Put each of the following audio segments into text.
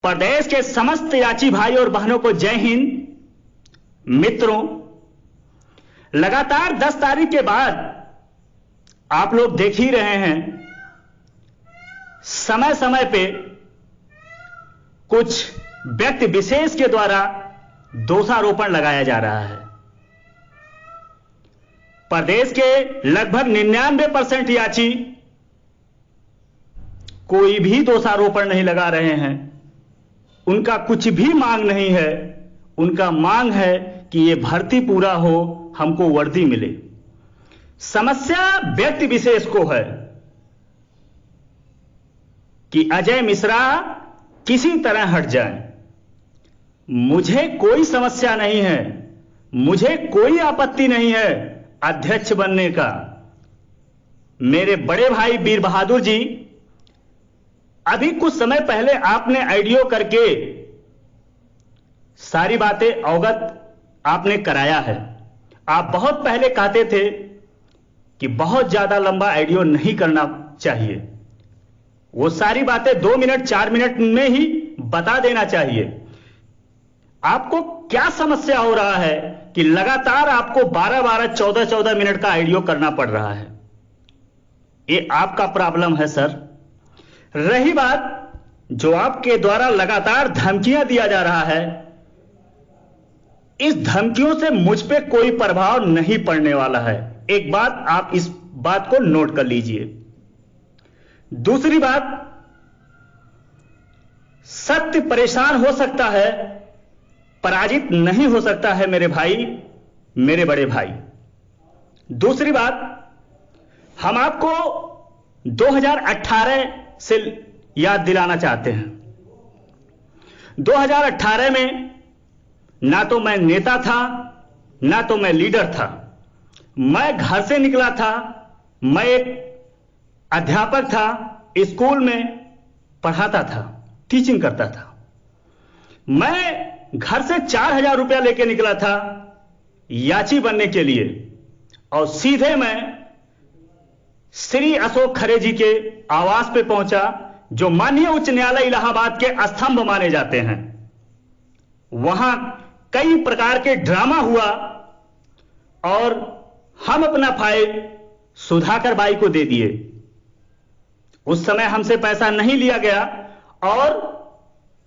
प्रदेश के समस्त याची भाई और बहनों को जय हिंद। मित्रों, लगातार 10 तारीख के बाद आप लोग देख ही रहे हैं, समय समय पे कुछ व्यक्ति विशेष के द्वारा दोषारोपण लगाया जा रहा है। प्रदेश के लगभग 99% याची कोई भी दोषारोपण नहीं लगा रहे हैं। उनका कुछ भी मांग नहीं है। उनका मांग है कि यह भर्ती पूरा हो, हमको वर्दी मिले। समस्या व्यक्ति विशेष को है कि अजय मिश्रा किसी तरह हट जाए। मुझे कोई समस्या नहीं है, मुझे कोई आपत्ति नहीं है अध्यक्ष बनने का। मेरे बड़े भाई वीर बहादुर जी, अभी कुछ समय पहले आपने ऑडियो करके सारी बातें अवगत आपने कराया है। आप बहुत पहले कहते थे कि बहुत ज्यादा लंबा ऑडियो नहीं करना चाहिए, वो सारी बातें 2 मिनट 4 मिनट में ही बता देना चाहिए। आपको क्या समस्या हो रहा है कि लगातार आपको 12-12, 14-14 मिनट का ऑडियो करना पड़ रहा है? ये आपका प्रॉब्लम है सर। रही बात जो आपके द्वारा लगातार धमकियां दिया जा रहा है, इस धमकियों से मुझ पे कोई प्रभाव नहीं पड़ने वाला है। एक बात आप इस बात को नोट कर लीजिए। दूसरी बात, सत्य परेशान हो सकता है, पराजित नहीं हो सकता है मेरे भाई, मेरे बड़े भाई। दूसरी बात, हम आपको 2018 से याद दिलाना चाहते हैं। 2018 में ना तो मैं नेता था, ना तो मैं लीडर था। मैं घर से निकला था, मैं एक अध्यापक था, स्कूल में पढ़ाता था, टीचिंग करता था। मैं घर से 4,000 रुपया लेके निकला था याची बनने के लिए, और सीधे मैं श्री अशोक खरे जी के आवास पे पहुंचा, जो माननीय उच्च न्यायालय इलाहाबाद के स्तंभ माने जाते हैं। वहां कई प्रकार के ड्रामा हुआ और हम अपना फाइल सुधाकर बाई को दे दिए। उस समय हमसे पैसा नहीं लिया गया और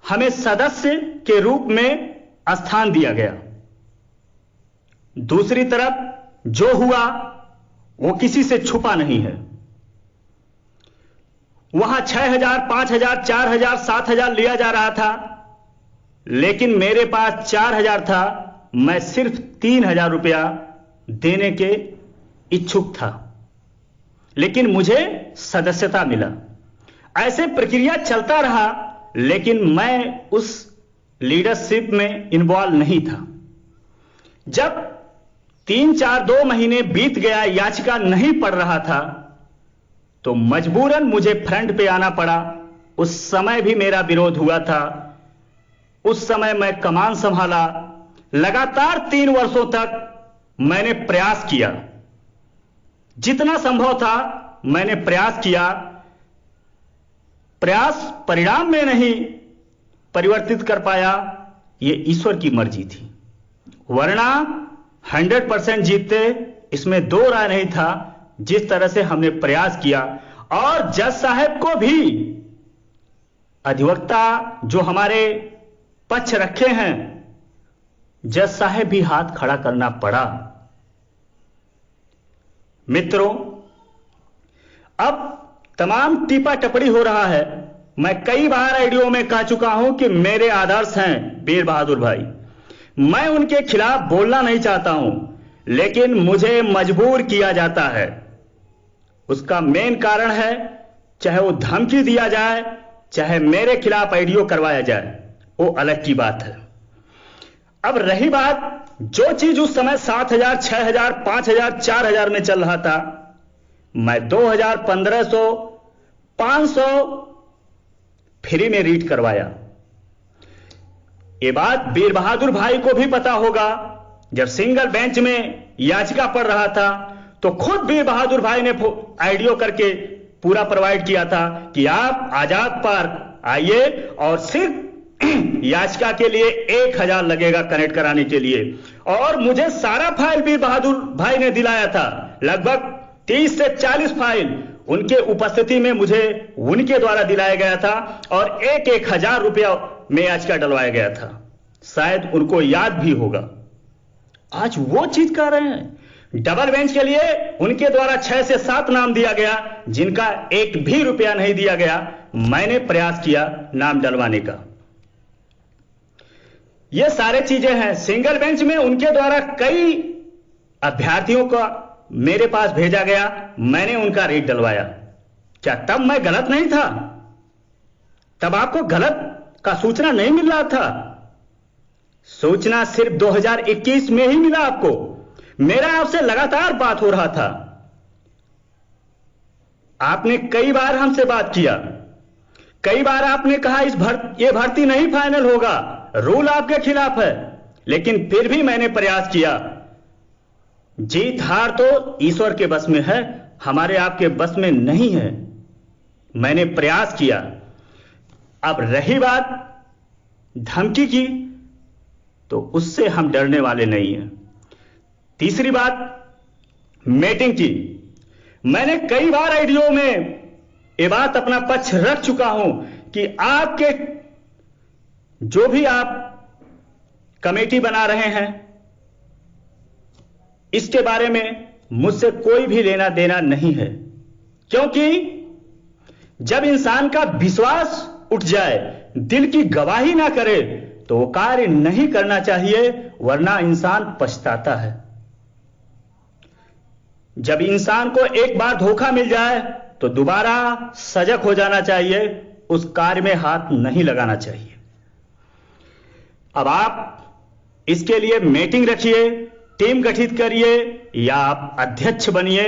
हमें सदस्य के रूप में स्थान दिया गया। दूसरी तरफ जो हुआ वो किसी से छुपा नहीं है। वहां 6,000, 5,000, 4,000, 7,000 लिया जा रहा था, लेकिन मेरे पास 4,000 था। मैं सिर्फ 3,000 रुपया देने के इच्छुक था, लेकिन मुझे सदस्यता मिला। ऐसे प्रक्रिया चलता रहा, लेकिन मैं उस लीडरशिप में इन्वॉल्व नहीं था। जब 3-4-2 महीने बीत गया, याचिका नहीं पड़ रहा था, तो मजबूरन मुझे फ्रंट पे आना पड़ा। उस समय भी मेरा विरोध हुआ था। उस समय मैं कमान संभाला। लगातार 3 वर्षों तक मैंने प्रयास किया, जितना संभव था मैंने प्रयास किया। प्रयास परिणाम में नहीं परिवर्तित कर पाया, यह ईश्वर की मर्जी थी। वरना 100% जीतते, इसमें 2 राय नहीं था। जिस तरह से हमने प्रयास किया, और जज साहब को भी, अधिवक्ता जो हमारे पक्ष रखे हैं, जज साहब भी हाथ खड़ा करना पड़ा। मित्रों, अब तमाम टीपा टपड़ी हो रहा है। मैं कई बार ऑडियो में कह चुका हूं कि मेरे आदर्श हैं वीर बहादुर भाई। मैं उनके खिलाफ बोलना नहीं चाहता हूं, लेकिन मुझे मजबूर किया जाता है। उसका मेन कारण है, चाहे वो धमकी दिया जाए, चाहे मेरे खिलाफ ऑडियो करवाया जाए, वो अलग की बात है। अब रही बात, जो चीज उस समय 7,000, 6,000, 5,000, 4,000 में चल रहा था, मैं 2,000, 1,500, 500 फ्री में रीड करवाया। ये बात वीर बहादुर भाई को भी पता होगा। जब सिंगल बेंच में याचिका पढ़ रहा था, तो खुद वीर बहादुर भाई ने ऑडियो करके पूरा प्रोवाइड किया था कि आप आजाद पार्क आइए और सिर्फ याचिका के लिए 1000 लगेगा कनेक्ट कराने के लिए। और मुझे सारा फाइल वीर बहादुर भाई ने दिलाया था, लगभग 30 से 40 फाइल उनके उपस्थिति में मुझे उनके द्वारा दिलाया गया था और 1,000 रुपया में याचिका डलवाया गया था। शायद उनको याद भी होगा। आज वो चीज कर रहे हैं। डबल बेंच के लिए उनके द्वारा 6 से 7 नाम दिया गया, जिनका 1 भी रुपया नहीं दिया गया। मैंने प्रयास किया नाम डलवाने का। ये सारे चीजें हैं। सिंगल बेंच में उनके द्वारा कई अभ्यर्थियों का मेरे पास भेजा गया, मैंने उनका रेट डलवाया। क्या तब मैं गलत नहीं था? तब आपको गलत का सूचना नहीं मिल रहा था? सूचना सिर्फ 2021 में ही मिला आपको। मेरा आपसे लगातार बात हो रहा था। आपने कई बार हमसे बात किया, कई बार आपने कहा ये भर्ती नहीं फाइनल होगा, रूल आपके खिलाफ है, लेकिन फिर भी मैंने प्रयास किया। जीत हार तो ईश्वर के बस में है, हमारे आपके बस में नहीं है। मैंने प्रयास किया। अब रही बात धमकी की, तो उससे हम डरने वाले नहीं हैं। तीसरी बात मीटिंग की। मैंने कई बार आईडियो में ये बात अपना पक्ष रख चुका हूं कि आपके जो भी आप कमेटी बना रहे हैं, इसके बारे में मुझसे कोई भी लेना देना नहीं है। क्योंकि जब इंसान का विश्वास उठ जाए, दिल की गवाही ना करे, तो वो कार्य नहीं करना चाहिए, वरना इंसान पछताता है। जब इंसान को एक बार धोखा मिल जाए तो दोबारा सजग हो जाना चाहिए, उस कार्य में हाथ नहीं लगाना चाहिए। अब आप इसके लिए मीटिंग रखिए, टीम गठित करिए या आप अध्यक्ष बनिए,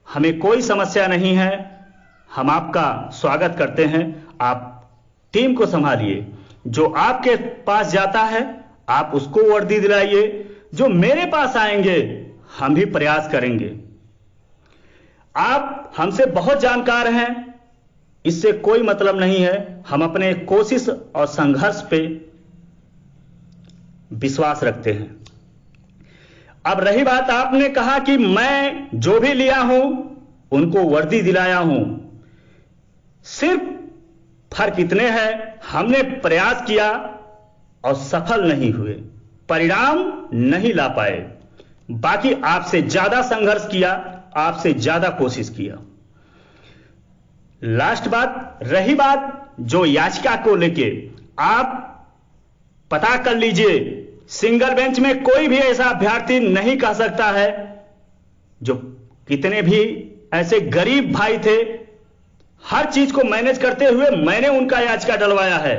हमें कोई समस्या नहीं है। हम आपका स्वागत करते हैं। आप टीम को संभालिए। जो आपके पास जाता है आप उसको वर्दी दिलाइए। जो मेरे पास आएंगे हम भी प्रयास करेंगे। आप हमसे बहुत जानकार हैं, इससे कोई मतलब नहीं है। हम अपने कोशिश और संघर्ष पे विश्वास रखते हैं। अब रही बात, आपने कहा कि मैं जो भी लिया हूं उनको वर्दी दिलाया हूं। सिर्फ फर्क इतने हैं, हमने प्रयास किया और सफल नहीं हुए, परिणाम नहीं ला पाए। बाकी आपसे ज्यादा संघर्ष किया, आपसे ज्यादा कोशिश किया। लास्ट बात, रही बात जो याचिका को लेके, आप पता कर लीजिए, सिंगल बेंच में कोई भी ऐसा अभ्यर्थी नहीं कह सकता है। जो कितने भी ऐसे गरीब भाई थे, हर चीज को मैनेज करते हुए मैंने उनका याचिका डलवाया है।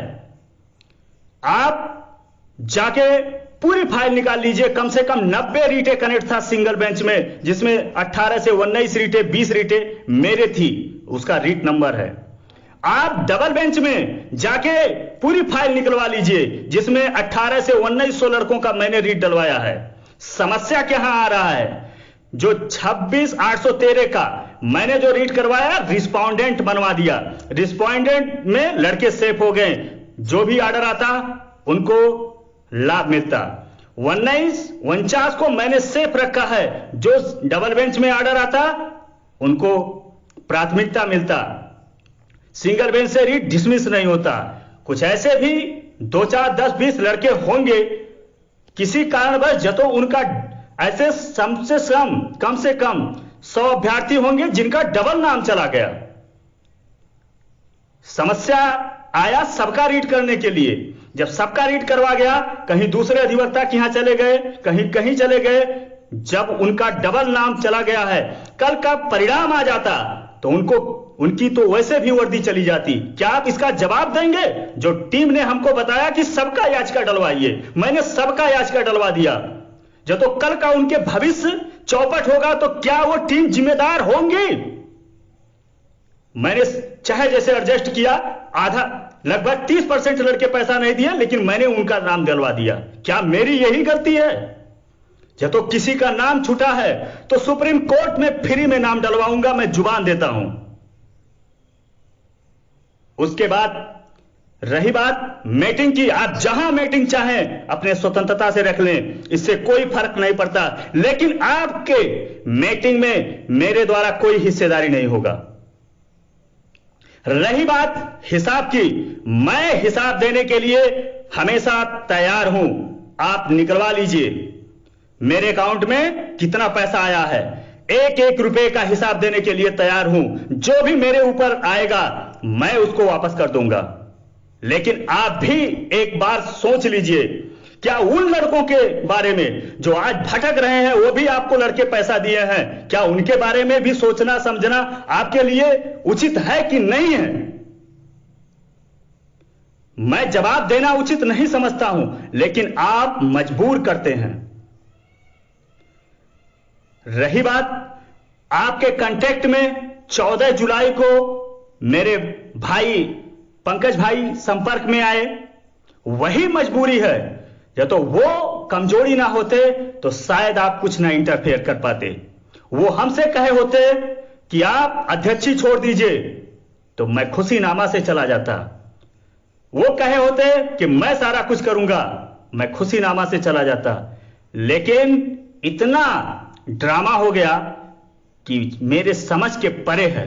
आप जाके पूरी फाइल निकाल लीजिए। कम से कम 90 रीटे कनेक्ट था सिंगल बेंच में, जिसमें 18 से 19 रीटे, 20 रीटे मेरे थी, उसका रीट नंबर है। आप डबल बेंच में जाके पूरी फाइल निकलवा लीजिए, जिसमें 18 से 1900 लड़कों का मैंने रीट डलवाया है। समस्या क्या आ रहा है? जो 26,813 का मैंने जो रीट करवाया, रिस्पोंडेंट बनवा दिया। रिस्पोंडेंट में लड़के सेफ हो गए, जो भी ऑर्डर आता उनको लाभ मिलता। 49 को मैंने सेफ रखा है, जो डबल बेंच में ऑर्डर आता उनको प्राथमिकता मिलता। सिंगल बेंच से रीट डिसमिस नहीं होता। कुछ ऐसे भी 2, 4, 10, 20 लड़के होंगे, किसी कारणवश जतो उनका ऐसे कम से कम 100 अभ्यर्थी होंगे जिनका डबल नाम चला गया। समस्या आया सबका रीट करने के लिए। जब सबका रीट करवा गया, कहीं दूसरे अधिवक्ता के यहां चले गए, कहीं कहीं चले गए, जब उनका डबल नाम चला गया है, कल का परिणाम आ जाता तो उनकी तो वैसे भी वर्दी चली जाती। क्या आप इसका जवाब देंगे? जो टीम ने हमको बताया कि सबका याचिका डलवाइए, मैंने सबका याचिका डलवा दिया। जब तो कल का उनके भविष्य चौपट होगा तो क्या वो टीम जिम्मेदार होंगी? मैंने चाहे जैसे एडजस्ट किया, आधा लगभग 30% लड़के पैसा नहीं दिया, लेकिन मैंने उनका नाम दिलवा दिया। क्या मेरी यही गलती है? जब तो किसी का नाम छूटा है तो सुप्रीम कोर्ट में फ्री में नाम डलवाऊंगा, मैं जुबान देता हूं। उसके बाद रही बात मीटिंग की, आप जहां मीटिंग चाहें अपने स्वतंत्रता से रख लें, इससे कोई फर्क नहीं पड़ता, लेकिन आपके मीटिंग में मेरे द्वारा कोई हिस्सेदारी नहीं होगा। रही बात हिसाब की, मैं हिसाब देने के लिए हमेशा तैयार हूं। आप निकलवा लीजिए मेरे अकाउंट में कितना पैसा आया है, एक एक रुपए का हिसाब देने के लिए तैयार हूं। जो भी मेरे ऊपर आएगा मैं उसको वापस कर दूंगा। लेकिन आप भी एक बार सोच लीजिए, क्या उन लड़कों के बारे में जो आज भटक रहे हैं, वो भी आपको लड़के पैसा दिए हैं, क्या उनके बारे में भी सोचना समझना आपके लिए उचित है कि नहीं है? मैं जवाब देना उचित नहीं समझता हूं, लेकिन आप मजबूर करते हैं। रही बात आपके कांटेक्ट में 14 जुलाई को मेरे भाई पंकज भाई संपर्क में आए, वही मजबूरी है। या तो वो कमजोरी ना होते तो शायद आप कुछ ना इंटरफेयर कर पाते। वो हमसे कहे होते कि आप अध्यक्षी छोड़ दीजिए तो मैं खुशीनामा से चला जाता। वो कहे होते कि मैं सारा कुछ करूंगा, मैं खुशीनामा से चला जाता। लेकिन इतना ड्रामा हो गया कि मेरे समझ के परे है।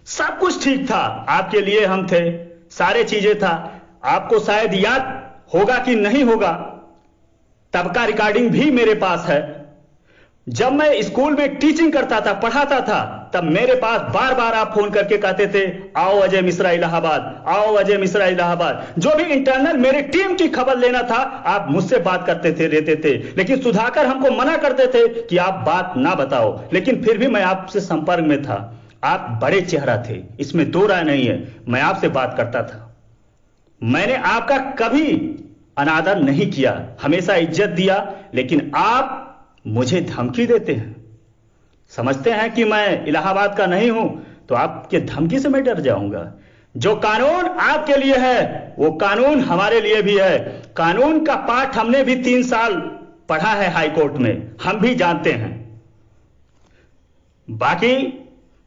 सब कुछ ठीक था, आपके लिए हम थे, सारे चीजें था। आपको शायद याद होगा कि नहीं होगा, तब का रिकॉर्डिंग भी मेरे पास है। जब मैं स्कूल में टीचिंग करता था, पढ़ाता था, तब मेरे पास बार बार आप फोन करके कहते थे आओ अजय मिश्रा इलाहाबाद, आओ अजय मिश्रा इलाहाबाद। जो भी इंटरनल मेरे टीम की खबर लेना था आप मुझसे बात करते थे, रहते थे। लेकिन सुधाकर हमको मना करते थे कि आप बात ना बताओ, लेकिन फिर भी मैं आपसे संपर्क में था। आप बड़े चेहरा थे, इसमें दो राय नहीं है, मैं आपसे बात करता था। मैंने आपका कभी अनादर नहीं किया, हमेशा इज्जत दिया। लेकिन आप मुझे धमकी देते हैं, समझते हैं कि मैं इलाहाबाद का नहीं हूं, तो आपके धमकी से मैं डर जाऊंगा। जो कानून आपके लिए है वो कानून हमारे लिए भी है। कानून का पाठ हमने भी 3 साल पढ़ा है हाई कोर्ट में, हम भी जानते हैं। बाकी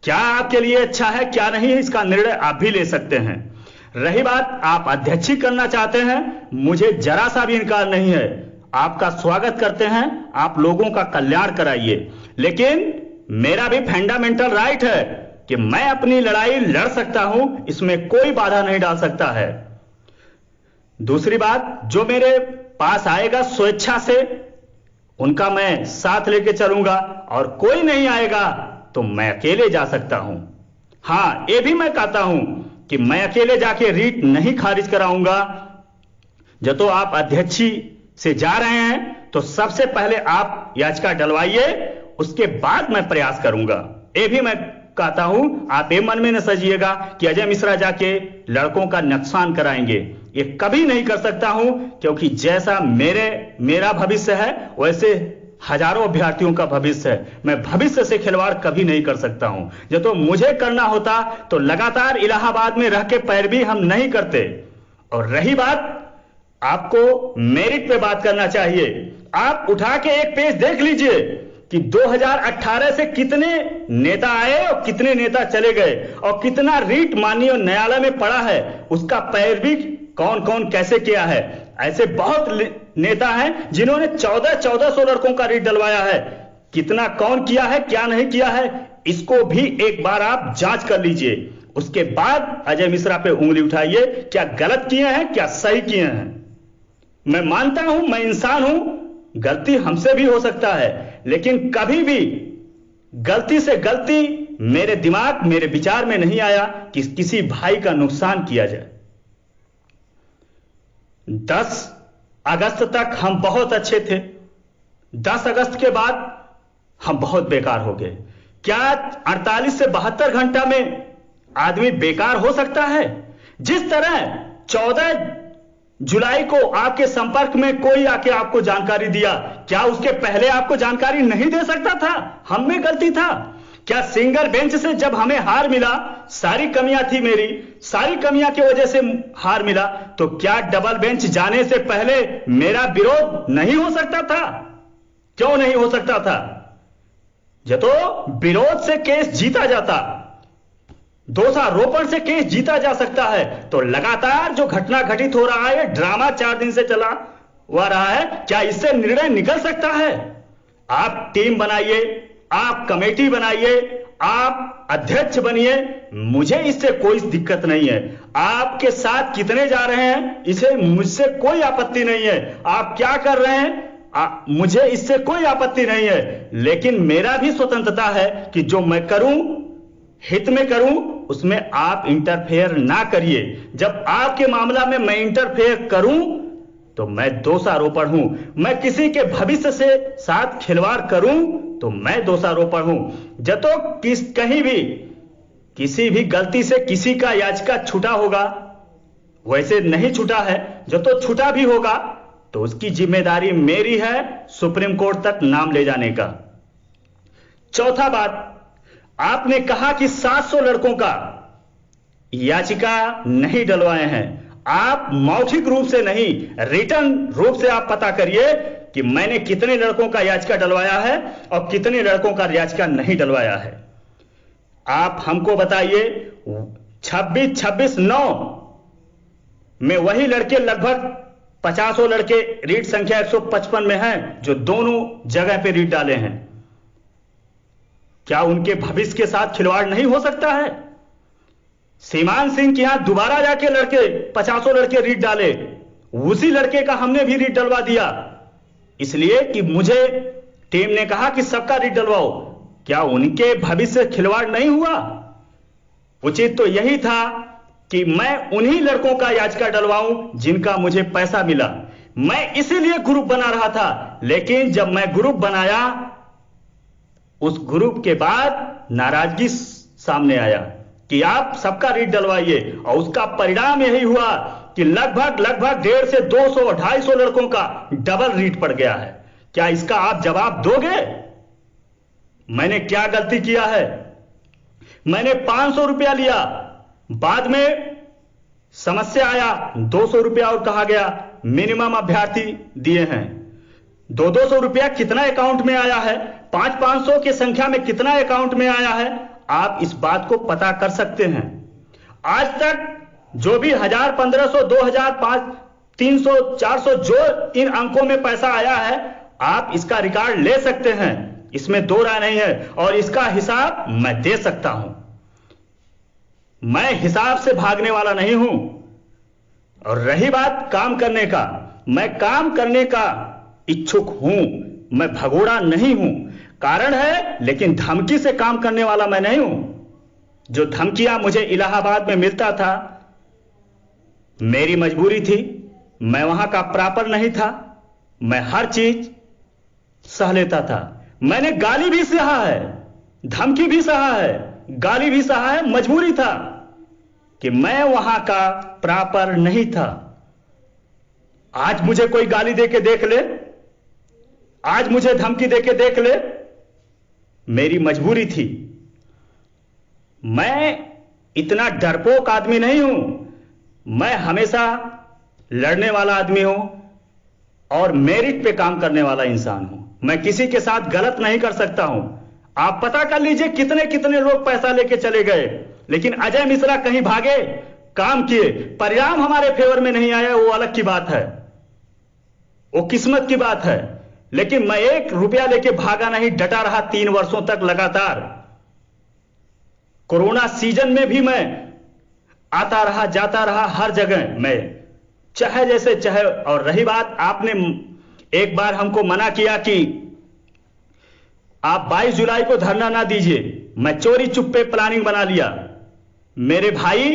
क्या आपके लिए अच्छा है क्या नहीं है, इसका निर्णय आप भी ले सकते हैं। रही बात आप अध्यक्षी करना चाहते हैं, मुझे जरा सा भी इनकार नहीं है, आपका स्वागत करते हैं, आप लोगों का कल्याण कराइए। लेकिन मेरा भी फंडामेंटल राइट है कि मैं अपनी लड़ाई लड़ सकता हूं, इसमें कोई बाधा नहीं डाल सकता है। दूसरी बात, जो मेरे पास आएगा स्वेच्छा से उनका मैं साथ लेके चलूंगा, और कोई नहीं आएगा तो मैं अकेले जा सकता हूं। हां, यह भी मैं कहता हूं कि मैं अकेले जाके रीट नहीं खारिज कराऊंगा। जब तो आप अध्यक्षी से जा रहे हैं तो सबसे पहले आप याचिका डलवाइए, उसके बाद मैं प्रयास करूंगा। यह भी मैं कहता हूं, आप ये मन में न सजिएगा कि अजय मिश्रा जाके लड़कों का नुकसान कराएंगे, ये कभी नहीं कर सकता हूं। क्योंकि जैसा मेरा भविष्य है वैसे हजारों अभ्यर्थियों का भविष्य है। मैं भविष्य से खिलवाड़ कभी नहीं कर सकता हूं। जब तो मुझे करना होता तो लगातार इलाहाबाद में रह के पैरवी हम नहीं करते। और रही बात, आपको मेरिट पे बात करना चाहिए। आप उठा के एक पेज देख लीजिए कि 2018 से कितने नेता आए और कितने नेता चले गए, और कितना रीट माननीय न्यायालय में पड़ा है, उसका पैरवी कौन कौन कैसे किया है। ऐसे बहुत नेता हैं जिन्होंने 1400 लड़कों का रीट डलवाया है। कितना कौन किया है क्या नहीं किया है, इसको भी एक बार आप जांच कर लीजिए। उसके बाद अजय मिश्रा पे उंगली उठाइए, क्या गलत किए हैं क्या सही किए हैं। मैं मानता हूं, मैं इंसान हूं, गलती हमसे भी हो सकता है, लेकिन कभी भी गलती से गलती मेरे दिमाग मेरे विचार में नहीं आया कि किसी भाई का नुकसान किया जाए। 10 अगस्त तक हम बहुत अच्छे थे, 10 अगस्त के बाद हम बहुत बेकार हो गए। क्या 48 से 72 घंटा में आदमी बेकार हो सकता है? जिस तरह 14 जुलाई को आपके संपर्क में कोई आके आपको जानकारी दिया, क्या उसके पहले आपको जानकारी नहीं दे सकता था? हम में गलती था क्या? सिंगल बेंच से जब हमें हार मिला, सारी कमियां थी मेरी, सारी कमियां की वजह से हार मिला, तो क्या डबल बेंच जाने से पहले मेरा विरोध नहीं हो सकता था? क्यों नहीं हो सकता था? जब तो विरोध से केस जीता जाता, दोषारोपण से केस जीता जा सकता है। तो लगातार जो घटना घटित हो रहा है, ड्रामा 4 दिन से चला हुआ रहा है, क्या इससे निर्णय निकल सकता है? आप टीम बनाइए, आप कमेटी बनाइए, आप अध्यक्ष बनिए, मुझे इससे कोई दिक्कत नहीं है। आपके साथ कितने जा रहे हैं इसे मुझसे कोई आपत्ति नहीं है। आप क्या कर रहे हैं मुझे इससे कोई आपत्ति नहीं है। लेकिन मेरा भी स्वतंत्रता है कि जो मैं करूं, हित में करूं, उसमें आप इंटरफेयर ना करिए। जब आपके मामला में मैं इंटरफेयर करूं तो मैं दोषारोपण हूं। मैं किसी के भविष्य से साथ खिलवाड़ करूं तो मैं दोषारोपण हूं। जब तो कहीं भी किसी भी गलती से किसी का याचिका छूटा होगा, वैसे नहीं छूटा है, जब तो छूटा भी होगा तो उसकी जिम्मेदारी मेरी है सुप्रीम कोर्ट तक नाम ले जाने का। चौथा बात, आपने कहा कि 700 लड़कों का याचिका नहीं डलवाए हैं। आप मौखिक रूप से नहीं, रिटर्न रूप से आप पता करिए कि मैंने कितने लड़कों का याचिका डलवाया है और कितने लड़कों का याचिका नहीं डलवाया है। आप हमको बताइए। 26/26/9 में वही लड़के, लगभग 50 लड़के, रीट संख्या 155 में हैं, जो दोनों जगह पे रीट डाले हैं। क्या उनके भविष्य के साथ खिलवाड़ नहीं हो सकता है? सीमान सिंह के यहां दोबारा जाके 50 लड़के रीट डाले, उसी लड़के का हमने भी रीट डलवा दिया, इसलिए कि मुझे टीम ने कहा कि सबका रीट डलवाओ। क्या उनके भविष्य से खिलवाड़ नहीं हुआ? उचित तो यही था कि मैं उन्हीं लड़कों का याचिका डलवाऊं जिनका मुझे पैसा मिला। मैं इसीलिए ग्रुप बना रहा था। लेकिन जब मैं ग्रुप बनाया, उस ग्रुप के बाद नाराजगी सामने आया कि आप सबका रीट डलवाइए, और उसका परिणाम यही हुआ कि लगभग 150 से 200 250 लड़कों का डबल रीट पड़ गया है। क्या इसका आप जवाब दोगे? मैंने क्या गलती किया है? मैंने 500 रुपया लिया, बाद में समस्या आया, 200 रुपया और कहा गया। मिनिमम अभ्यर्थी दिए हैं। 200 रुपया कितना अकाउंट में आया है, 500 की संख्या में कितना अकाउंट में आया है, आप इस बात को पता कर सकते हैं। आज तक जो भी 1000, 1500, 2000, 500, 300, 400 जो इन अंकों में पैसा आया है, आप इसका रिकॉर्ड ले सकते हैं, इसमें दो राय नहीं है। और इसका हिसाब मैं दे सकता हूं। मैं हिसाब से भागने वाला नहीं हूं। और रही बात काम करने का, मैं काम करने का इच्छुक हूं, मैं भगोड़ा नहीं हूं। कारण है, लेकिन धमकी से काम करने वाला मैं नहीं हूं। जो धमकियां मुझे इलाहाबाद में मिलता था, मेरी मजबूरी थी, मैं वहां का प्रॉपर नहीं था, मैं हर चीज सह लेता था। मैंने गाली भी सहा है, धमकी भी सहा है, गाली भी सहा है, मजबूरी था कि मैं वहां का प्रॉपर नहीं था। आज मुझे कोई गाली देके देख ले, आज मुझे धमकी देके देख ले, मेरी मजबूरी थी। मैं इतना डरपोक आदमी नहीं हूं। मैं हमेशा लड़ने वाला आदमी हूं और मेरिट पे काम करने वाला इंसान हूं। मैं किसी के साथ गलत नहीं कर सकता हूं। आप पता कर लीजिए कितने कितने लोग पैसा लेके चले गए, लेकिन अजय मिश्रा कहीं भागे, काम किए, परिणाम हमारे फेवर में नहीं आया, वो अलग की बात है, वो किस्मत की बात है। लेकिन मैं 1 रुपया लेके भागा नहीं, डटा रहा 3 वर्षों तक लगातार। कोरोना सीजन में भी मैं आता रहा, जाता रहा, हर जगह मैं चाहे जैसे चाहे। और रही बात, आपने एक बार हमको मना किया कि आप 22 जुलाई को धरना ना दीजिए, मैं चोरी चुप्पे प्लानिंग बना लिया। मेरे भाई,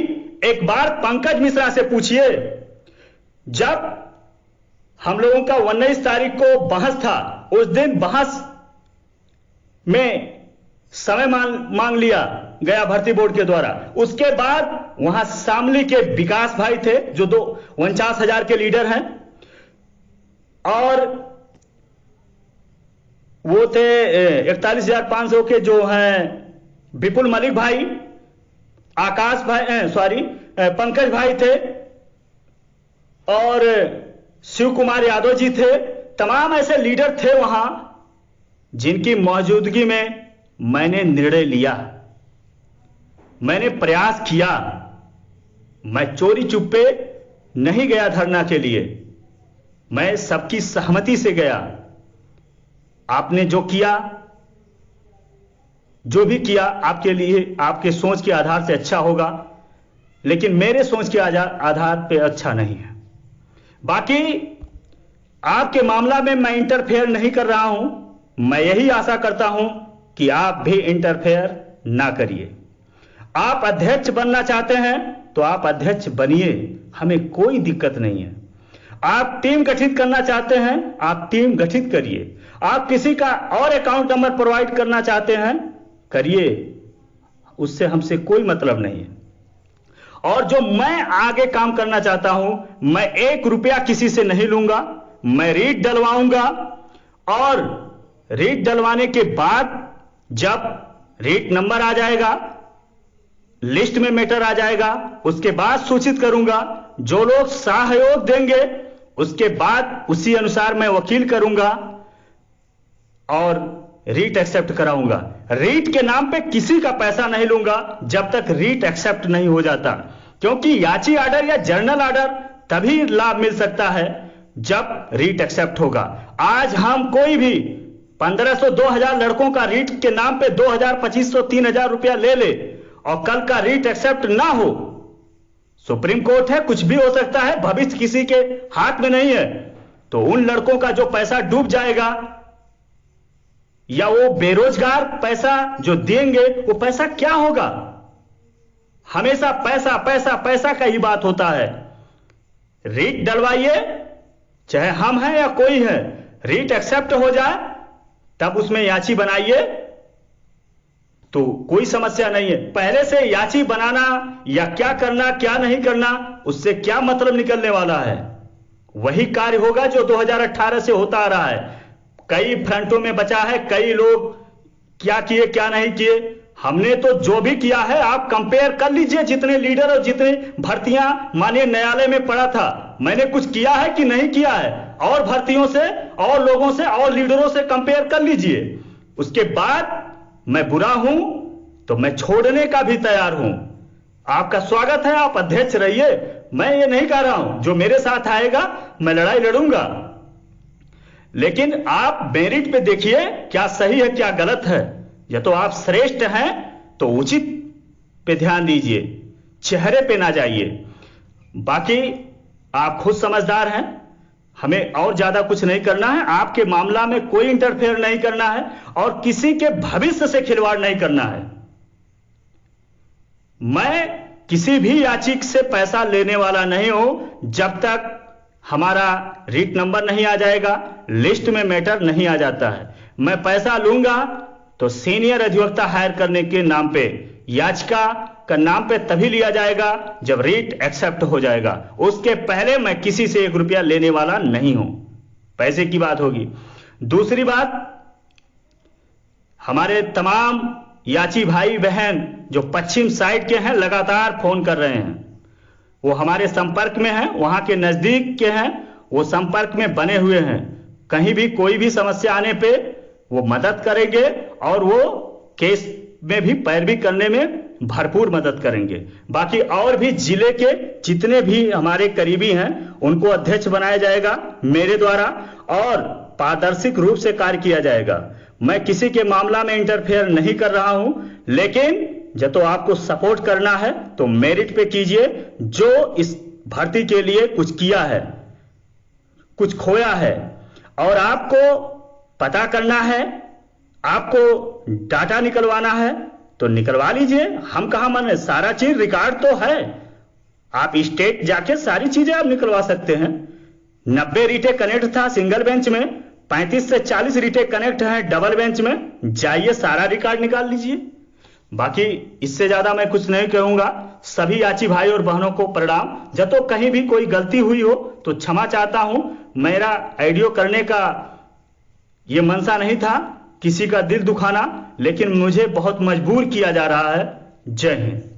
एक बार पंकज मिश्रा से पूछिए, जब हम लोगों का 19 तारीख को बहस था, उस दिन बहस में समय मांग लिया गया भर्ती बोर्ड के द्वारा। उसके बाद वहां शामली के विकास भाई थे, जो 49,000 के लीडर हैं, और वो थे 41,500 के जो हैं विपुल मलिक भाई, आकाश भाई, पंकज भाई थे, और शिव कुमार यादव जी थे। तमाम ऐसे लीडर थे वहां, जिनकी मौजूदगी में मैंने निर्णय लिया। मैंने प्रयास किया। मैं चोरी चुप्पे नहीं गया धरना के लिए, मैं सबकी सहमति से गया। आपने जो किया, जो भी किया आपके लिए, आपके सोच के आधार से अच्छा होगा, लेकिन मेरे सोच के आधार पे अच्छा नहीं है। बाकी आपके मामला में मैं इंटरफेयर नहीं कर रहा हूं। मैं यही आशा करता हूं कि आप भी इंटरफेयर ना करिए। आप अध्यक्ष बनना चाहते हैं तो आप अध्यक्ष बनिए, हमें कोई दिक्कत नहीं है। आप टीम गठित करना चाहते हैं, आप टीम गठित करिए। आप किसी का और अकाउंट नंबर प्रोवाइड करना चाहते हैं, करिए, उससे हमसे कोई मतलब नहीं है। और जो मैं आगे काम करना चाहता हूं, मैं 1 रुपया किसी से नहीं लूंगा। मैं रीट डलवाऊंगा और रीट डलवाने के बाद जब रीट नंबर आ जाएगा, लिस्ट में मैटर आ जाएगा, उसके बाद सूचित करूंगा। जो लोग सहयोग देंगे उसके बाद उसी अनुसार मैं वकील करूंगा और रीट एक्सेप्ट कराऊंगा। रीट के नाम पे किसी का पैसा नहीं लूंगा जब तक रीट एक्सेप्ट नहीं हो जाता, क्योंकि याची आर्डर या जर्नल आर्डर तभी लाभ मिल सकता है जब रीट एक्सेप्ट होगा। आज हम कोई भी 1500 2000 लड़कों का रीट के नाम पे 2000 2500 3000 रुपया ले ले और कल का रीट एक्सेप्ट ना हो, सुप्रीम कोर्ट है, कुछ भी हो सकता है, भविष्य किसी के हाथ में नहीं है। तो उन लड़कों का जो पैसा डूब जाएगा या वो बेरोजगार पैसा जो देंगे, वो पैसा क्या होगा? हमेशा पैसा पैसा पैसा का ही बात होता है। रीट डलवाइए, चाहे हम हैं या कोई है, रीट एक्सेप्ट हो जाए तब उसमें याची बनाइए तो कोई समस्या नहीं है। पहले से याची बनाना या क्या करना क्या नहीं करना, उससे क्या मतलब निकलने वाला है? वही कार्य होगा जो 2018 से होता आ रहा है। कई फ्रंटों में बचा है, कई लोग क्या किए क्या नहीं किए। हमने तो जो भी किया है आप कंपेयर कर लीजिए, जितने लीडर और जितने भर्तियां माननीय न्यायालय में पड़ा था, मैंने कुछ किया है कि नहीं किया है, और भर्तियों से और लोगों से और लीडरों से कंपेयर कर लीजिए। उसके बाद मैं बुरा हूं तो मैं छोड़ने का भी तैयार हूं। आपका स्वागत है, आप अध्यक्ष रहिए। मैं ये नहीं कह रहा हूं, जो मेरे साथ आएगा मैं लड़ाई लड़ूंगा, लेकिन आप मेरिट पे देखिए क्या सही है क्या गलत है। या तो आप श्रेष्ठ हैं तो उचित पे ध्यान दीजिए, चेहरे पे ना जाइए। बाकी आप खुद समझदार हैं, हमें और ज्यादा कुछ नहीं करना है। आपके मामला में कोई इंटरफेयर नहीं करना है और किसी के भविष्य से खिलवाड़ नहीं करना है। मैं किसी भी याचिक से पैसा लेने वाला नहीं हूं जब तक हमारा रीट नंबर नहीं आ जाएगा, लिस्ट में मैटर नहीं आ जाता है। मैं पैसा लूंगा तो सीनियर अधिवक्ता हायर करने के नाम पे, याचिका का नाम पे तभी लिया जाएगा जब रीट एक्सेप्ट हो जाएगा। उसके पहले मैं किसी से 1 रुपया लेने वाला नहीं हूं। पैसे की बात होगी। दूसरी बात, हमारे तमाम याची भाई बहन जो पश्चिम साइड के हैं लगातार फोन कर रहे हैं, वो हमारे संपर्क में हैं, वहां के नजदीक के हैं, वो संपर्क में बने हुए हैं। कहीं भी कोई भी समस्या आने पे वो मदद करेंगे और वो केस में भी पैरवी करने में भरपूर मदद करेंगे। बाकी और भी जिले के जितने भी हमारे करीबी हैं उनको अध्यक्ष बनाया जाएगा मेरे द्वारा और पारदर्शी रूप से कार्य किया जाएगा। मैं किसी के मामला में इंटरफेयर नहीं कर रहा हूं, लेकिन जब तो आपको सपोर्ट करना है तो मेरिट पे कीजिए। जो इस भर्ती के लिए कुछ किया है, कुछ खोया है और आपको पता करना है, आपको डाटा निकलवाना है तो निकलवा लीजिए। हम कहां मन, सारा चीज रिकॉर्ड तो है। आप स्टेट जाके सारी चीजें आप निकलवा सकते हैं। 90 रीटे कनेक्ट था सिंगल बेंच में, 35 से 40 रीटे कनेक्ट हैं डबल बेंच में। जाइए सारा रिकॉर्ड निकाल लीजिए। बाकी इससे ज्यादा मैं कुछ नहीं कहूंगा। सभी याची भाई और बहनों को प्रणाम। जब तो कहीं भी कोई गलती हुई हो तो क्षमा चाहता हूं। मेरा ऑडियो करने का ये मनसा नहीं था किसी का दिल दुखाना, लेकिन मुझे बहुत मजबूर किया जा रहा है। जय हिंद।